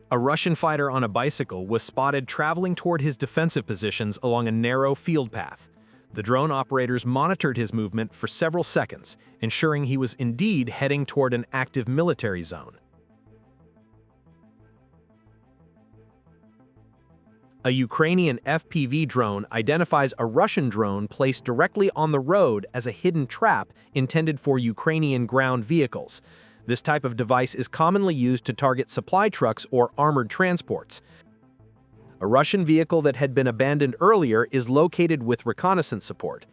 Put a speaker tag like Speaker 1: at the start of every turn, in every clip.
Speaker 1: A Russian fighter on a bicycle was spotted traveling toward his defensive positions along a narrow field path. The drone operators monitored his movement for several seconds, ensuring he was indeed heading toward an active military zone. A Ukrainian FPV drone identifies a Russian drone placed directly on the road as a hidden trap intended for Ukrainian ground vehicles. This type of device is commonly used to target supply trucks or armored transports. A Russian vehicle that had been abandoned earlier is located with reconnaissance support.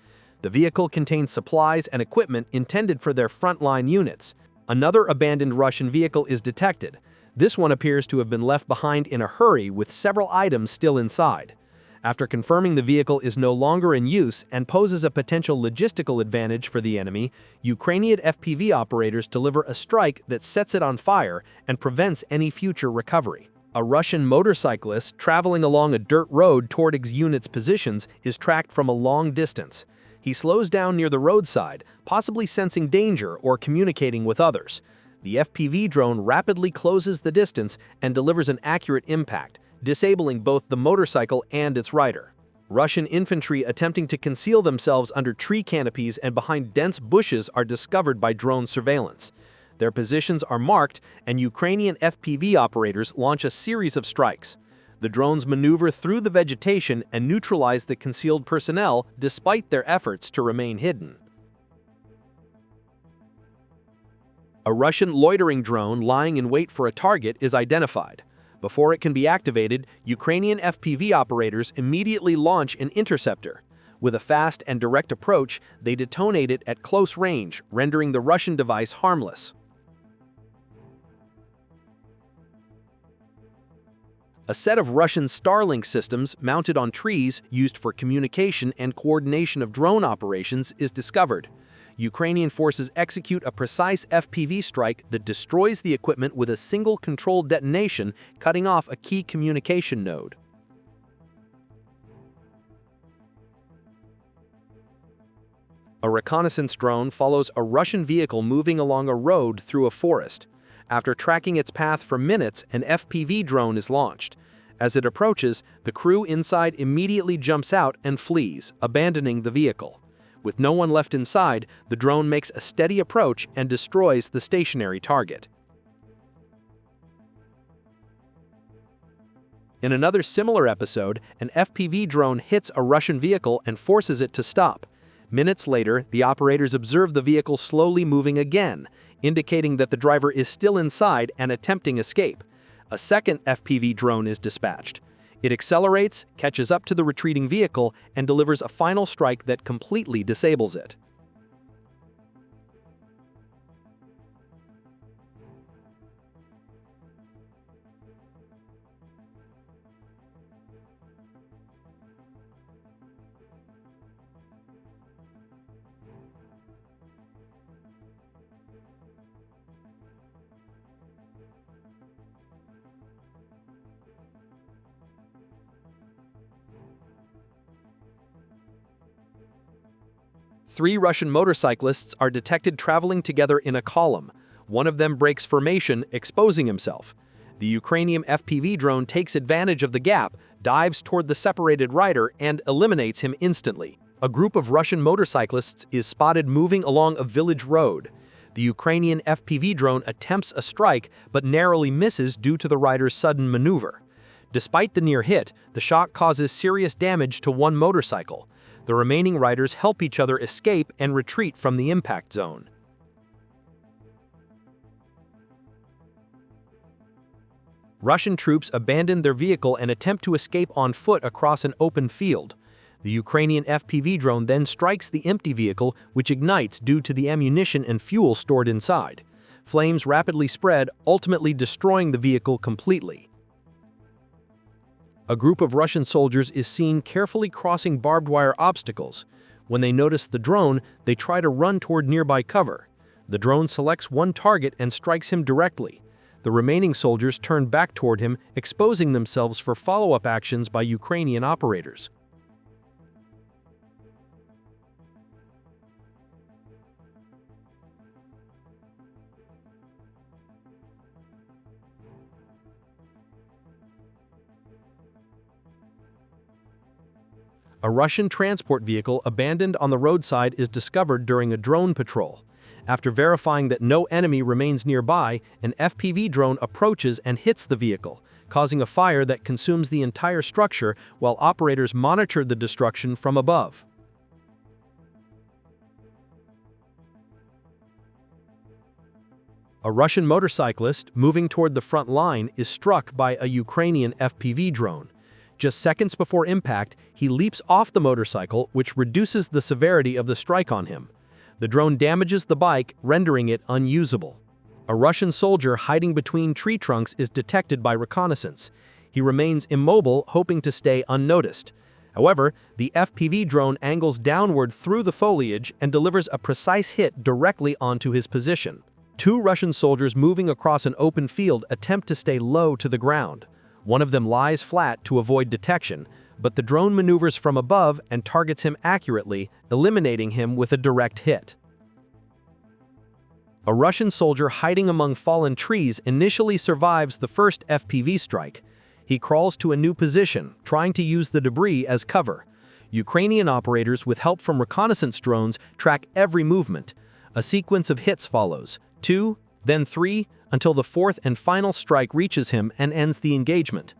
Speaker 1: The vehicle contains supplies and equipment intended for their frontline units. Another abandoned Russian vehicle is detected. This one appears to have been left behind in a hurry with several items still inside. After confirming the vehicle is no longer in use and poses a potential logistical advantage for the enemy, Ukrainian FPV operators deliver a strike that sets it on fire and prevents any future recovery. A Russian motorcyclist traveling along a dirt road toward his unit's positions is tracked from a long distance. He slows down near the roadside, possibly sensing danger or communicating with others. The FPV drone rapidly closes the distance and delivers an accurate impact, disabling both the motorcycle and its rider. Russian infantry attempting to conceal themselves under tree canopies and behind dense bushes are discovered by drone surveillance. Their positions are marked, and Ukrainian FPV operators launch a series of strikes. The drones maneuver through the vegetation and neutralize the concealed personnel despite their efforts to remain hidden. A Russian loitering drone lying in wait for a target is identified. Before it can be activated, Ukrainian FPV operators immediately launch an interceptor. With a fast and direct approach, they detonate it at close range, rendering the Russian device harmless. A set of Russian Starlink systems mounted on trees used for communication and coordination of drone operations is discovered. Ukrainian forces execute a precise FPV strike that destroys the equipment with a single controlled detonation, cutting off a key communication node. A reconnaissance drone follows a Russian vehicle moving along a road through a forest. After tracking its path for minutes, an FPV drone is launched. As it approaches, the crew inside immediately jumps out and flees, abandoning the vehicle. With no one left inside, the drone makes a steady approach and destroys the stationary target. In another similar episode, an FPV drone hits a Russian vehicle and forces it to stop. Minutes later, the operators observe the vehicle slowly moving again, indicating that the driver is still inside and attempting escape. A second FPV drone is dispatched. It accelerates, catches up to the retreating vehicle, and delivers a final strike that completely disables it. Three Russian motorcyclists are detected traveling together in a column. One of them breaks formation, exposing himself. The Ukrainian FPV drone takes advantage of the gap, dives toward the separated rider, and eliminates him instantly. A group of Russian motorcyclists is spotted moving along a village road. The Ukrainian FPV drone attempts a strike but narrowly misses due to the rider's sudden maneuver. Despite the near hit, the shock causes serious damage to one motorcycle. The remaining riders help each other escape and retreat from the impact zone. Russian troops abandon their vehicle and attempt to escape on foot across an open field. The Ukrainian FPV drone then strikes the empty vehicle, which ignites due to the ammunition and fuel stored inside. Flames rapidly spread, ultimately destroying the vehicle completely. A group of Russian soldiers is seen carefully crossing barbed wire obstacles. When they notice the drone, they try to run toward nearby cover. The drone selects one target and strikes him directly. The remaining soldiers turn back toward him, exposing themselves for follow-up actions by Ukrainian operators. A Russian transport vehicle abandoned on the roadside is discovered during a drone patrol. After verifying that no enemy remains nearby, an FPV drone approaches and hits the vehicle, causing a fire that consumes the entire structure while operators monitor the destruction from above. A Russian motorcyclist moving toward the front line is struck by a Ukrainian FPV drone. Just seconds before impact, he leaps off the motorcycle, which reduces the severity of the strike on him. The drone damages the bike, rendering it unusable. A Russian soldier hiding between tree trunks is detected by reconnaissance. He remains immobile, hoping to stay unnoticed. However, the FPV drone angles downward through the foliage and delivers a precise hit directly onto his position. Two Russian soldiers moving across an open field attempt to stay low to the ground. One of them lies flat to avoid detection, but the drone maneuvers from above and targets him accurately, eliminating him with a direct hit. A Russian soldier hiding among fallen trees initially survives the first FPV strike. He crawls to a new position, trying to use the debris as cover. Ukrainian operators with help from reconnaissance drones track every movement. A sequence of hits follows, 2, then 3, until the fourth and final strike reaches him and ends the engagement.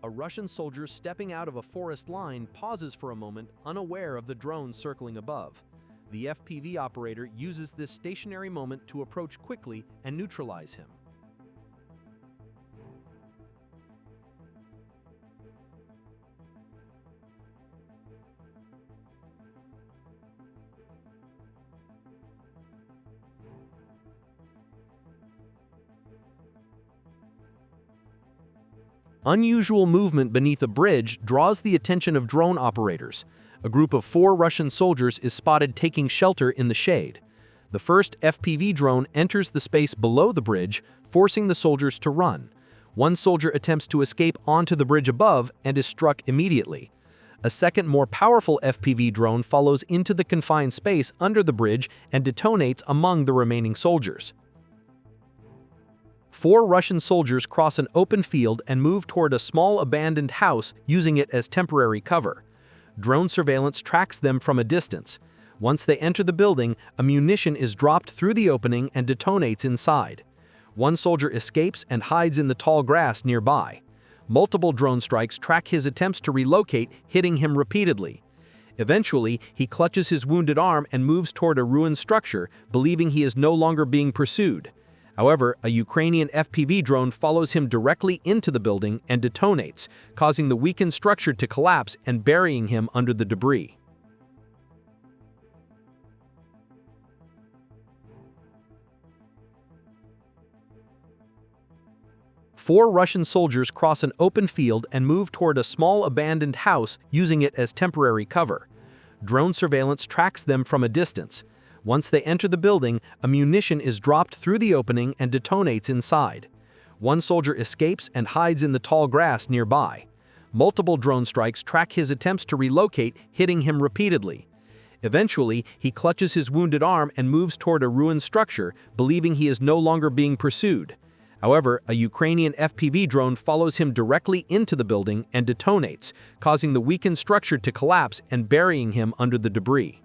Speaker 1: A Russian soldier stepping out of a forest line pauses for a moment, unaware of the drone circling above. The FPV operator uses this stationary moment to approach quickly and neutralize him. Unusual movement beneath a bridge draws the attention of drone operators. A group of 4 Russian soldiers is spotted taking shelter in the shade. The first FPV drone enters the space below the bridge, forcing the soldiers to run. One soldier attempts to escape onto the bridge above and is struck immediately. A second, more powerful FPV drone follows into the confined space under the bridge and detonates among the remaining soldiers. 4 Russian soldiers cross an open field and move toward a small abandoned house, using it as temporary cover. Drone surveillance tracks them from a distance. Once they enter the building, a munition is dropped through the opening and detonates inside. One soldier escapes and hides in the tall grass nearby. Multiple drone strikes track his attempts to relocate, hitting him repeatedly. Eventually, he clutches his wounded arm and moves toward a ruined structure, believing he is no longer being pursued. However, a Ukrainian FPV drone follows him directly into the building and detonates, causing the weakened structure to collapse and burying him under the debris. Four Russian soldiers cross an open field and move toward a small abandoned house, using it as temporary cover. Drone surveillance tracks them from a distance. Once they enter the building, a munition is dropped through the opening and detonates inside. One soldier escapes and hides in the tall grass nearby. Multiple drone strikes track his attempts to relocate, hitting him repeatedly. Eventually, he clutches his wounded arm and moves toward a ruined structure, believing he is no longer being pursued. However, a Ukrainian FPV drone follows him directly into the building and detonates, causing the weakened structure to collapse and burying him under the debris.